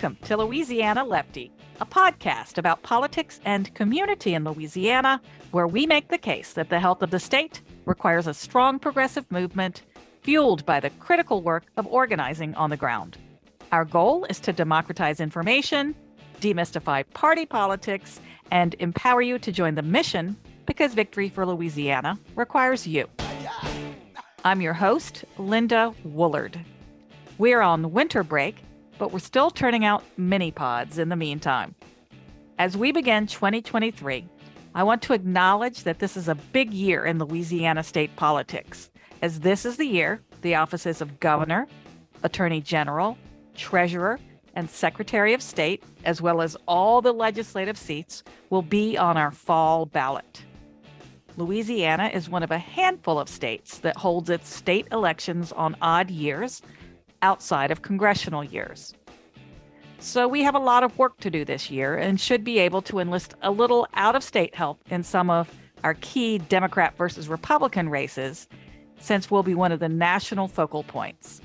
Welcome to Louisiana Lefty, a podcast about politics and community in Louisiana, where we make the case that the health of the state requires a strong progressive movement fueled by the critical work of organizing on the ground. Our goal is to democratize information, demystify party politics, and empower you to join the mission because victory for Louisiana requires you. I'm your host, Lynda Woolard. We're on winter break, but we're still turning out mini pods in the meantime. As we begin 2023, I want to acknowledge that this is a big year in Louisiana state politics, as this is the year the offices of Governor, Attorney General, Treasurer, and Secretary of State, as well as all the legislative seats, will be on our fall ballot. Louisiana is one of a handful of states that holds its state elections on odd years outside of congressional years. So we have a lot of work to do this year and should be able to enlist a little out-of-state help in some of our key Democrat versus Republican races, since we'll be one of the national focal points.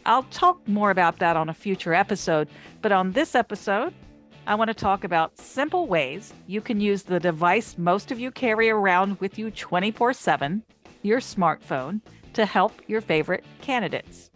I'll talk more about that on a future episode, but on this episode, I want to talk about simple ways you can use the device most of you carry around with you 24/7, your smartphone, to help your favorite candidates.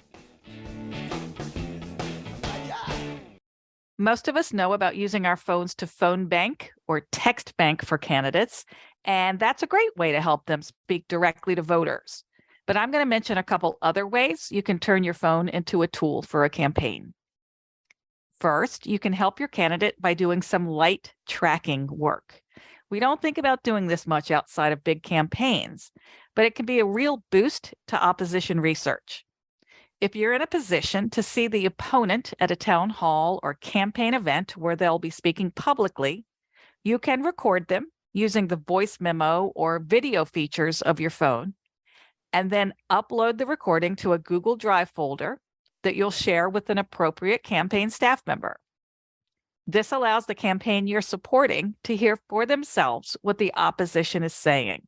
Most of us know about using our phones to phone bank or text bank for candidates, and that's a great way to help them speak directly to voters. But I'm going to mention a couple other ways you can turn your phone into a tool for a campaign. First, you can help your candidate by doing some light tracking work. We don't think about doing this much outside of big campaigns, but it can be a real boost to opposition research. If you're in a position to see the opponent at a town hall or campaign event where they'll be speaking publicly, you can record them using the voice memo or video features of your phone, and then upload the recording to a Google Drive folder that you'll share with an appropriate campaign staff member. This allows the campaign you're supporting to hear for themselves what the opposition is saying.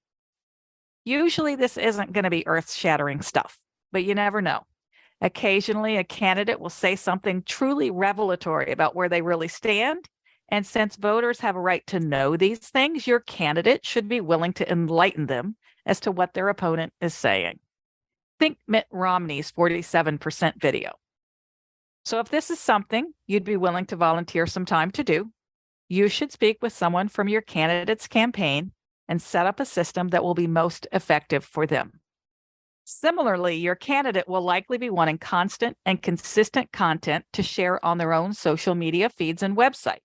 Usually this isn't going to be earth-shattering stuff, but you never know. Occasionally, a candidate will say something truly revelatory about where they really stand. And since voters have a right to know these things, your candidate should be willing to enlighten them as to what their opponent is saying. Think Mitt Romney's 47% video. So if this is something you'd be willing to volunteer some time to do, you should speak with someone from your candidate's campaign and set up a system that will be most effective for them. Similarly, your candidate will likely be wanting constant and consistent content to share on their own social media feeds and website.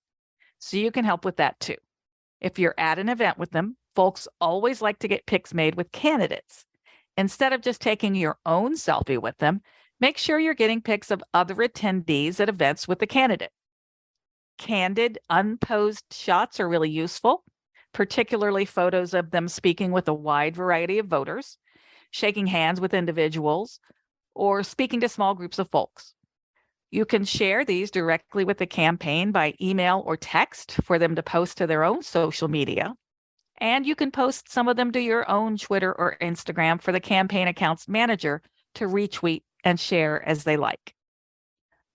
So you can help with that too. If you're at an event with them, folks always like to get pics made with candidates. Instead of just taking your own selfie with them, make sure you're getting pics of other attendees at events with the candidate. Candid, unposed shots are really useful, particularly photos of them speaking with a wide variety of voters, shaking hands with individuals, or speaking to small groups of folks. You can share these directly with the campaign by email or text for them to post to their own social media. And you can post some of them to your own Twitter or Instagram for the campaign account's manager to retweet and share as they like.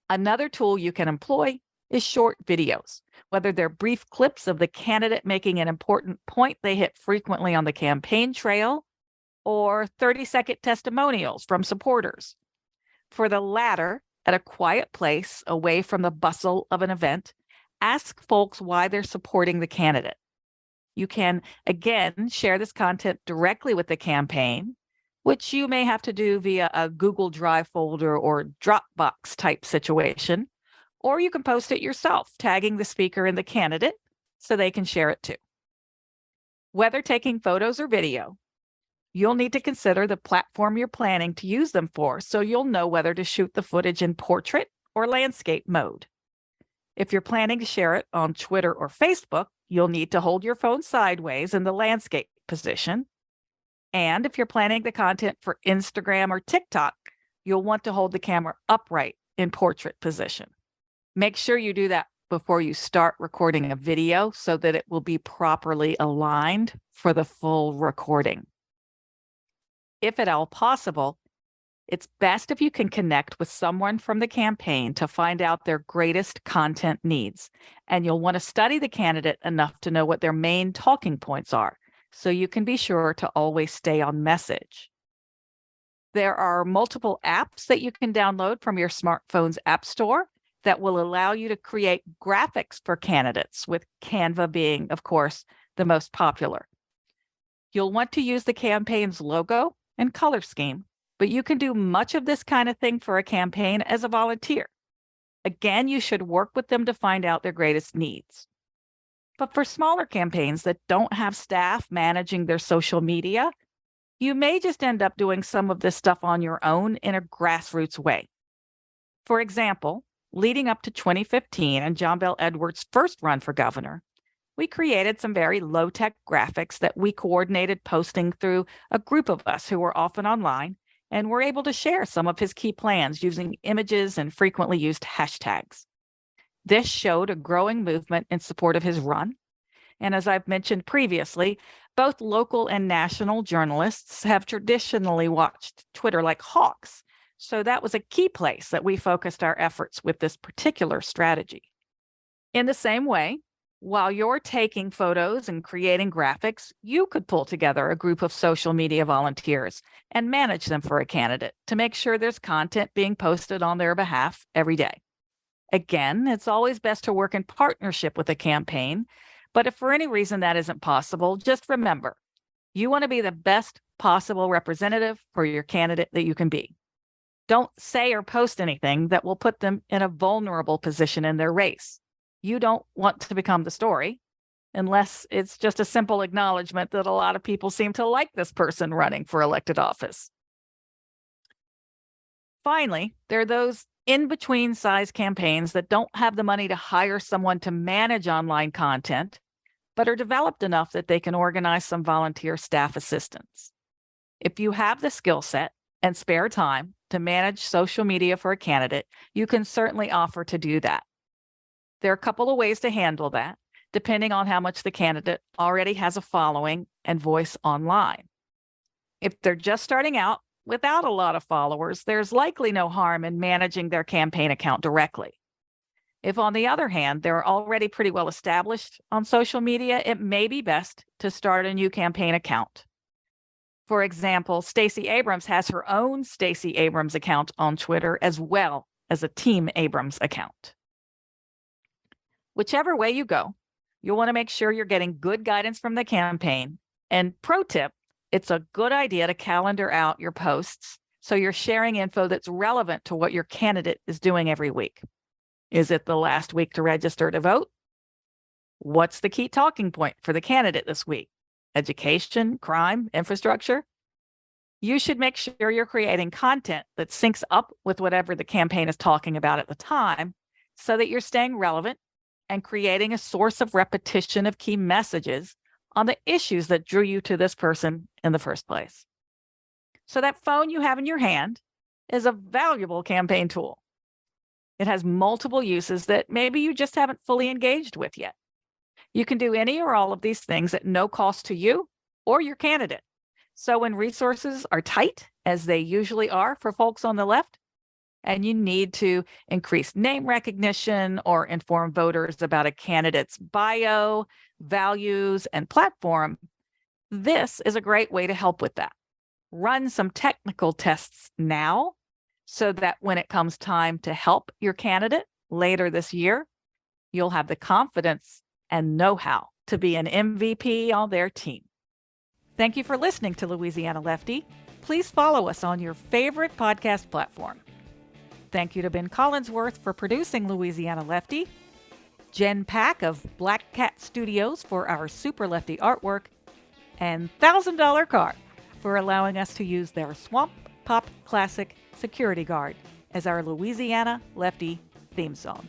Another tool you can employ is short videos, whether they're brief clips of the candidate making an important point they hit frequently on the campaign trail, or 30-second testimonials from supporters. For the latter, at a quiet place away from the bustle of an event, ask folks why they're supporting the candidate. You can, again, share this content directly with the campaign, which you may have to do via a Google Drive folder or Dropbox type situation, or you can post it yourself, tagging the speaker and the candidate so they can share it too. Whether taking photos or video, you'll need to consider the platform you're planning to use them for, so you'll know whether to shoot the footage in portrait or landscape mode. If you're planning to share it on Twitter or Facebook, you'll need to hold your phone sideways in the landscape position. And if you're planning the content for Instagram or TikTok, you'll want to hold the camera upright in portrait position. Make sure you do that before you start recording a video so that it will be properly aligned for the full recording. If at all possible, It's best if you can connect with someone from the campaign to find out their greatest content needs. And you'll want to study the candidate enough to know what their main talking points are, so you can be sure to always stay on message. There are multiple apps that you can download from your smartphone's app store that will allow you to create graphics for candidates, with Canva being, of course, the most popular. You'll want to use the campaign's logo and color scheme, but you can do much of this kind of thing for a campaign as a volunteer. Again, you should work with them to find out their greatest needs. But for smaller campaigns that don't have staff managing their social media, you may just end up doing some of this stuff on your own in a grassroots way. For example, leading up to 2015 and John Bel Edwards' first run for governor, we created some very low-tech graphics that we coordinated posting through a group of us who were often online, and were able to share some of his key plans using images and frequently used hashtags. This showed a growing movement in support of his run. And as I've mentioned previously, both local and national journalists have traditionally watched Twitter like hawks. So that was a key place that we focused our efforts with this particular strategy. In the same way, while you're taking photos and creating graphics, you could pull together a group of social media volunteers and manage them for a candidate to make sure there's content being posted on their behalf every day. Again, it's always best to work in partnership with a campaign, but if for any reason that isn't possible, just remember, you want to be the best possible representative for your candidate that you can be. Don't say or post anything that will put them in a vulnerable position in their race. You don't want to become the story, unless it's just a simple acknowledgement that a lot of people seem to like this person running for elected office. Finally, there are those in-between size campaigns that don't have the money to hire someone to manage online content, but are developed enough that they can organize some volunteer staff assistance. If you have the skill set and spare time to manage social media for a candidate, you can certainly offer to do that. There are a couple of ways to handle that, depending on how much the candidate already has a following and voice online. If they're just starting out without a lot of followers, there's likely no harm in managing their campaign account directly. If, on the other hand, they're already pretty well established on social media, it may be best to start a new campaign account. For example, Stacey Abrams has her own Stacey Abrams account on Twitter, as well as a Team Abrams account. Whichever way you go, you'll want to make sure you're getting good guidance from the campaign. And pro tip, it's a good idea to calendar out your posts so you're sharing info that's relevant to what your candidate is doing every week. Is it the last week to register to vote? What's the key talking point for the candidate this week? Education, crime, infrastructure? You should make sure you're creating content that syncs up with whatever the campaign is talking about at the time, so that you're staying relevant and creating a source of repetition of key messages on the issues that drew you to this person in the first place. So that phone you have in your hand is a valuable campaign tool. It has multiple uses that maybe you just haven't fully engaged with yet. You can do any or all of these things at no cost to you or your candidate. So when resources are tight, as they usually are for folks on the left, and you need to increase name recognition or inform voters about a candidate's bio, values, and platform, this is a great way to help with that. Run some technical tests now so that when it comes time to help your candidate later this year, you'll have the confidence and know-how to be an MVP on their team. Thank you for listening to Louisiana Lefty. Please follow us on your favorite podcast platform. Thank you to Ben Collinsworth for producing Louisiana Lefty, Jen Pack of Black Cat Studios for our Super Lefty artwork, and $1,000 Car for allowing us to use their Swamp Pop Classic Security Guard as our Louisiana Lefty theme song.